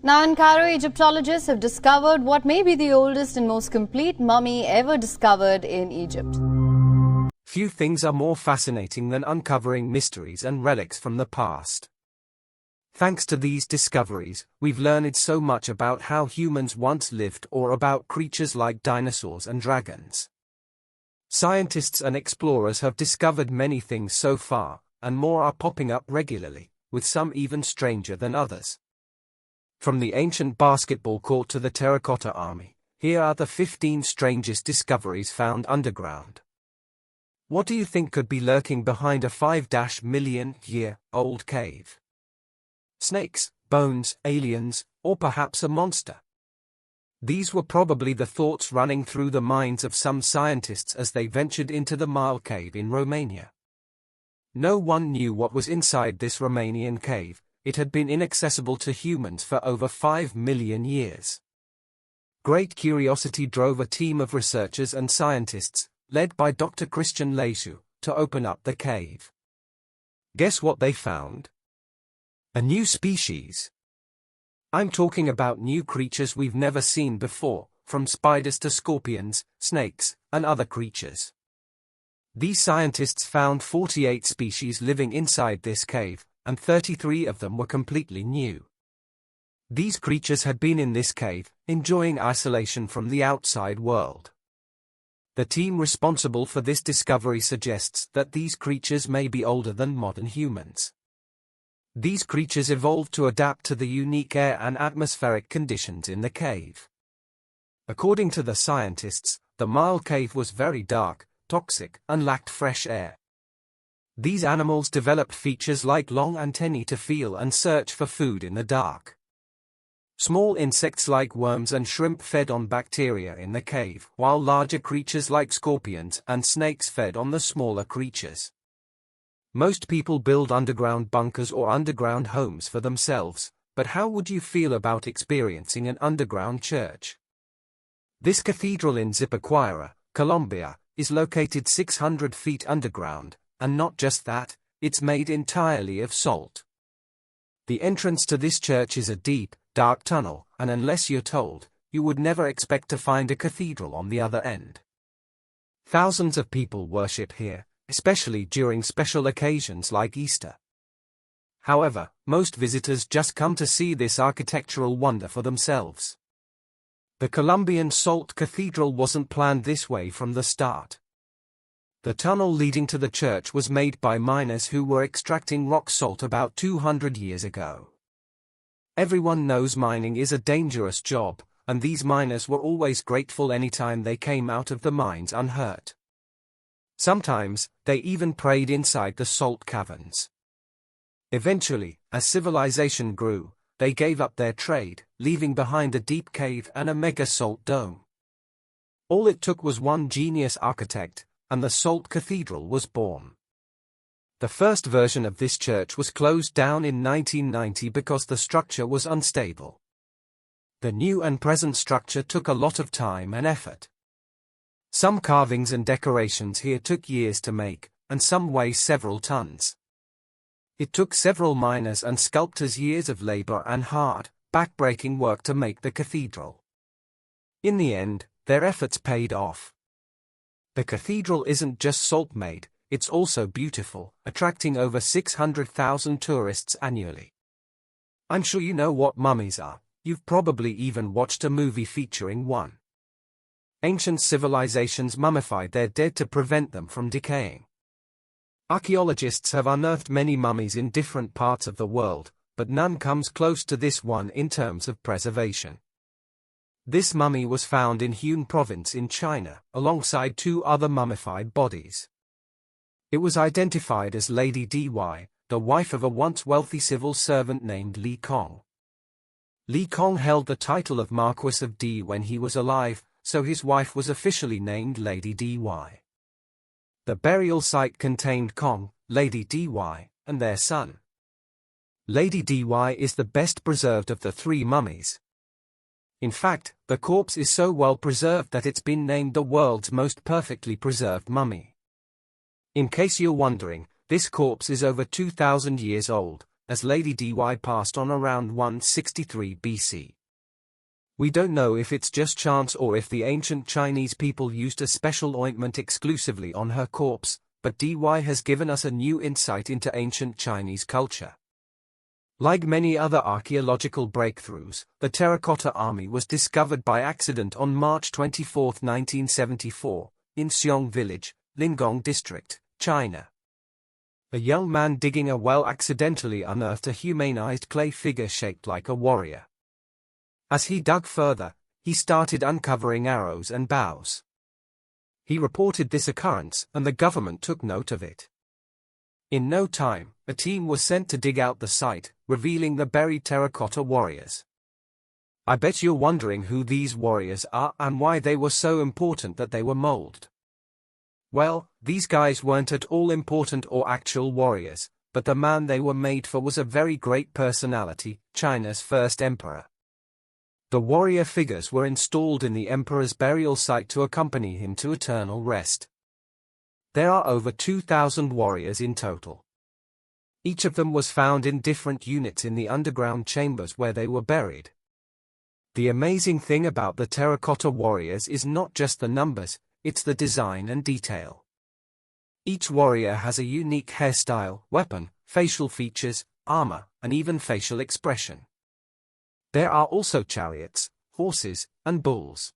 Now in Cairo, Egyptologists have discovered what may be the oldest and most complete mummy ever discovered in Egypt. Few things are more fascinating than uncovering mysteries and relics from the past. Thanks to these discoveries, we've learned so much about how humans once lived or about creatures like dinosaurs and dragons. Scientists and explorers have discovered many things so far, and more are popping up regularly, with some even stranger than others. From the ancient basketball court to the terracotta army, here are the 15 strangest discoveries found underground. What do you think could be lurking behind a 5-million-year-old cave? Snakes, bones, aliens, or perhaps a monster? These were probably the thoughts running through the minds of some scientists as they ventured into the Mile Cave in Romania. No one knew what was inside this Romanian cave. It had been inaccessible to humans for over 5 million years. Great curiosity drove a team of researchers and scientists, led by Dr. Christian Lesu, to open up the cave. Guess what they found? A new species. I'm talking about new creatures we've never seen before, from spiders to scorpions, snakes, and other creatures. These scientists found 48 species living inside this cave, and 33 of them were completely new. These creatures had been in this cave, enjoying isolation from the outside world. The team responsible for this discovery suggests that these creatures may be older than modern humans. These creatures evolved to adapt to the unique air and atmospheric conditions in the cave. According to the scientists, the Mile Cave was very dark, toxic, and lacked fresh air. These animals developed features like long antennae to feel and search for food in the dark. Small insects like worms and shrimp fed on bacteria in the cave, while larger creatures like scorpions and snakes fed on the smaller creatures. Most people build underground bunkers or underground homes for themselves, but how would you feel about experiencing an underground church? This cathedral in Zipaquira, Colombia, is located 600 feet underground. And not just that, it's made entirely of salt. The entrance to this church is a deep, dark tunnel, and unless you're told, you would never expect to find a cathedral on the other end. Thousands of people worship here, especially during special occasions like Easter. However, most visitors just come to see this architectural wonder for themselves. The Colombian Salt Cathedral wasn't planned this way from the start. The tunnel leading to the church was made by miners who were extracting rock salt about 200 years ago. Everyone knows mining is a dangerous job, and these miners were always grateful anytime they came out of the mines unhurt. Sometimes, they even prayed inside the salt caverns. Eventually, as civilization grew, they gave up their trade, leaving behind a deep cave and a mega salt dome. All it took was one genius architect, and the Salt Cathedral was born. The first version of this church was closed down in 1990 because the structure was unstable. The new and present structure took a lot of time and effort. Some carvings and decorations here took years to make, and some weigh several tons. It took several miners and sculptors years of labor and hard, back-breaking work to make the cathedral. In the end, their efforts paid off. The cathedral isn't just salt-made, it's also beautiful, attracting over 600,000 tourists annually. I'm sure you know what mummies are, you've probably even watched a movie featuring one. Ancient civilizations mummified their dead to prevent them from decaying. Archaeologists have unearthed many mummies in different parts of the world, but none comes close to this one in terms of preservation. This mummy was found in Hunan province in China, alongside 2 other mummified bodies. It was identified as Lady Dy, the wife of a once wealthy civil servant named Li Kong. Li Kong held the title of Marquis of Di when he was alive, so his wife was officially named Lady Dy. The burial site contained Kong, Lady Dy, and their son. Lady Dy is the best preserved of the 3 mummies. In fact, the corpse is so well preserved that it's been named the world's most perfectly preserved mummy. In case you're wondering, this corpse is over 2,000 years old, as Lady Dy passed on around 163 BC. We don't know if it's just chance or if the ancient Chinese people used a special ointment exclusively on her corpse, but Dy has given us a new insight into ancient Chinese culture. Like many other archaeological breakthroughs, the terracotta army was discovered by accident on March 24, 1974, in Xiong Village, Lingong District, China. A young man digging a well accidentally unearthed a humanized clay figure shaped like a warrior. As he dug further, he started uncovering arrows and bows. He reported this occurrence, and the government took note of it. In no time, a team was sent to dig out the site, revealing the buried terracotta warriors. I bet you're wondering who these warriors are and why they were so important that they were molded. Well, these guys weren't at all important or actual warriors, but the man they were made for was a very great personality, China's first emperor. The warrior figures were installed in the emperor's burial site to accompany him to eternal rest. There are over 2,000 warriors in total. Each of them was found in different units in the underground chambers where they were buried. The amazing thing about the terracotta warriors is not just the numbers, it's the design and detail. Each warrior has a unique hairstyle, weapon, facial features, armor, and even facial expression. There are also chariots, horses, and bulls.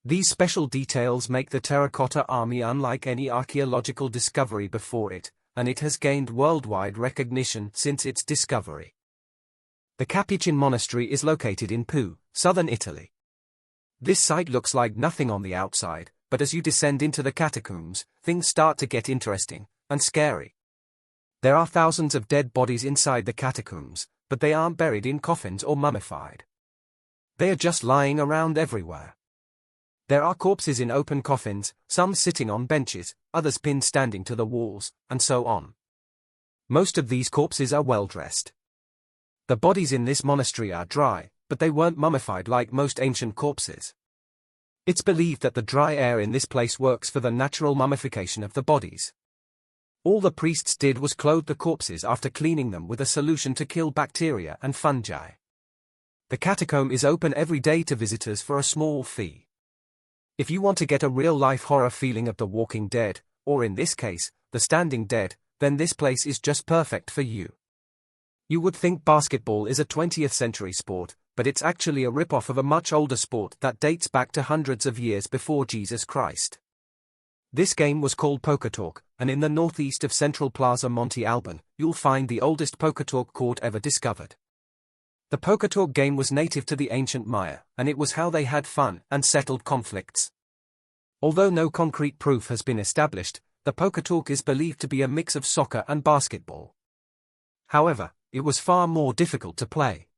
These special details make the terracotta army unlike any archaeological discovery before it, and it has gained worldwide recognition since its discovery. The Capuchin Monastery is located in Pau, southern Italy. This site looks like nothing on the outside, but as you descend into the catacombs, things start to get interesting and scary. There are thousands of dead bodies inside the catacombs, but they aren't buried in coffins or mummified. They are just lying around everywhere. There are corpses in open coffins, some sitting on benches, others pinned standing to the walls, and so on. Most of these corpses are well dressed. The bodies in this monastery are dry, but they weren't mummified like most ancient corpses. It's believed that the dry air in this place works for the natural mummification of the bodies. All the priests did was clothe the corpses after cleaning them with a solution to kill bacteria and fungi. The catacomb is open every day to visitors for a small fee. If you want to get a real-life horror feeling of The Walking Dead, or in this case, The Standing Dead, then this place is just perfect for you. You would think basketball is a 20th century sport, but it's actually a rip-off of a much older sport that dates back to hundreds of years before Jesus Christ. This game was called PokerTalk, and in the northeast of Central Plaza Monte Alban, you'll find the oldest PokerTalk court ever discovered. The PokerTalk game was native to the ancient Maya, and it was how they had fun and settled conflicts. Although no concrete proof has been established, the PokerTalk is believed to be a mix of soccer and basketball. However, it was far more difficult to play.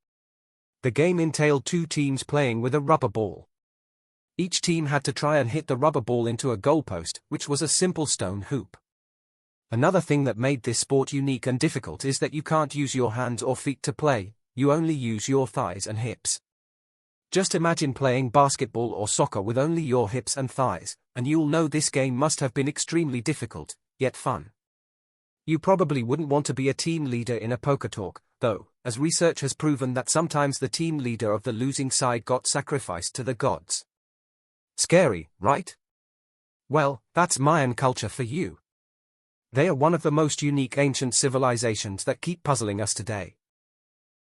The game entailed two teams playing with a rubber ball. Each team had to try and hit the rubber ball into a goalpost, which was a simple stone hoop. Another thing that made this sport unique and difficult is that you can't use your hands or feet to play, you only use your thighs and hips. Just imagine playing basketball or soccer with only your hips and thighs, and you'll know this game must have been extremely difficult, yet fun. You probably wouldn't want to be a team leader in a PokerTalk, though, as research has proven that sometimes the team leader of the losing side got sacrificed to the gods. Scary, right? Well, that's Mayan culture for you. They are one of the most unique ancient civilizations that keep puzzling us today.